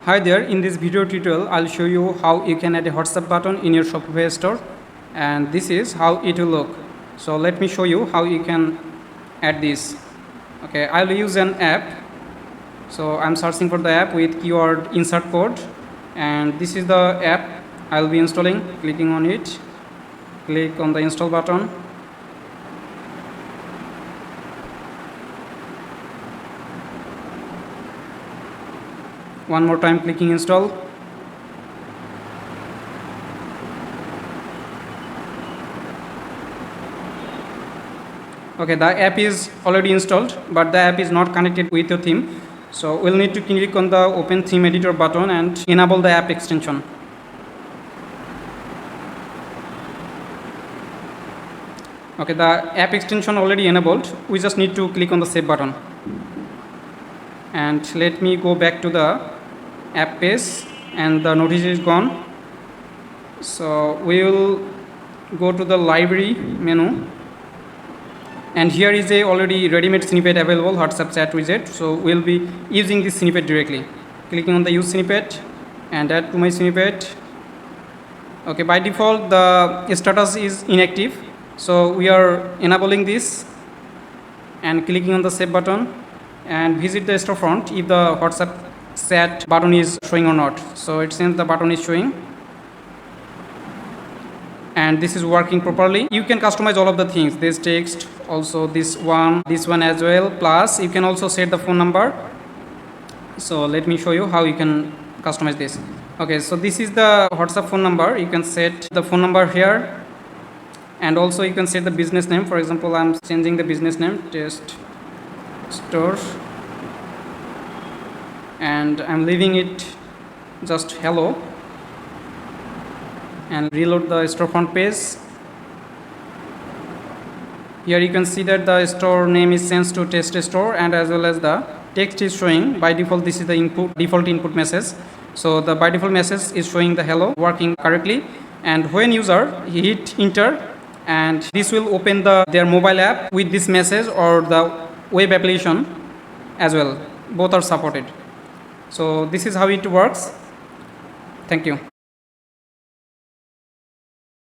Hi there, in this video tutorial I'll show you how you can add a WhatsApp button in your Shopify store, and this is how it will look. So let me show you how you can add this. Okay, I'll use an app. So I'm searching for the app with keyword insert code, and this is the app I'll be installing. Clicking on it, click on the install button. One more time, clicking install. Okay, the app is already installed, but the app is not connected with your theme. So we'll need to click on the open theme editor button and enable the app extension. Okay, the app extension already enabled. We just need to click on the save button. And let me go back to the app page, and the notice is gone. So we will go to the library menu, and here is a already ready-made snippet available, WhatsApp chat widget. So we'll be using this snippet directly. Clicking on the use snippet and add to my snippet. Okay, by default the status is inactive, so we are enabling this and clicking on the save button and visit the storefront if the WhatsApp chat button is showing or not. So it seems the button is showing and this is working properly. You can customize all of the things, this text, also this one as well, plus you can also set the phone number. So let me show you how you can customize this. Okay, so this is the WhatsApp phone number. You can set the phone number here, and also you can set the business name. For example, I'm changing the business name, test store, and I'm leaving it just hello, and reload the storefront page. Here you can see that the store name is changed to test store, and as well as the text is showing. By default this is the default input message. So the by default message is showing the hello, working correctly. And when user hit enter, and this will open their mobile app with this message, or the web application as well. Both are supported. So this is how it works. Thank you.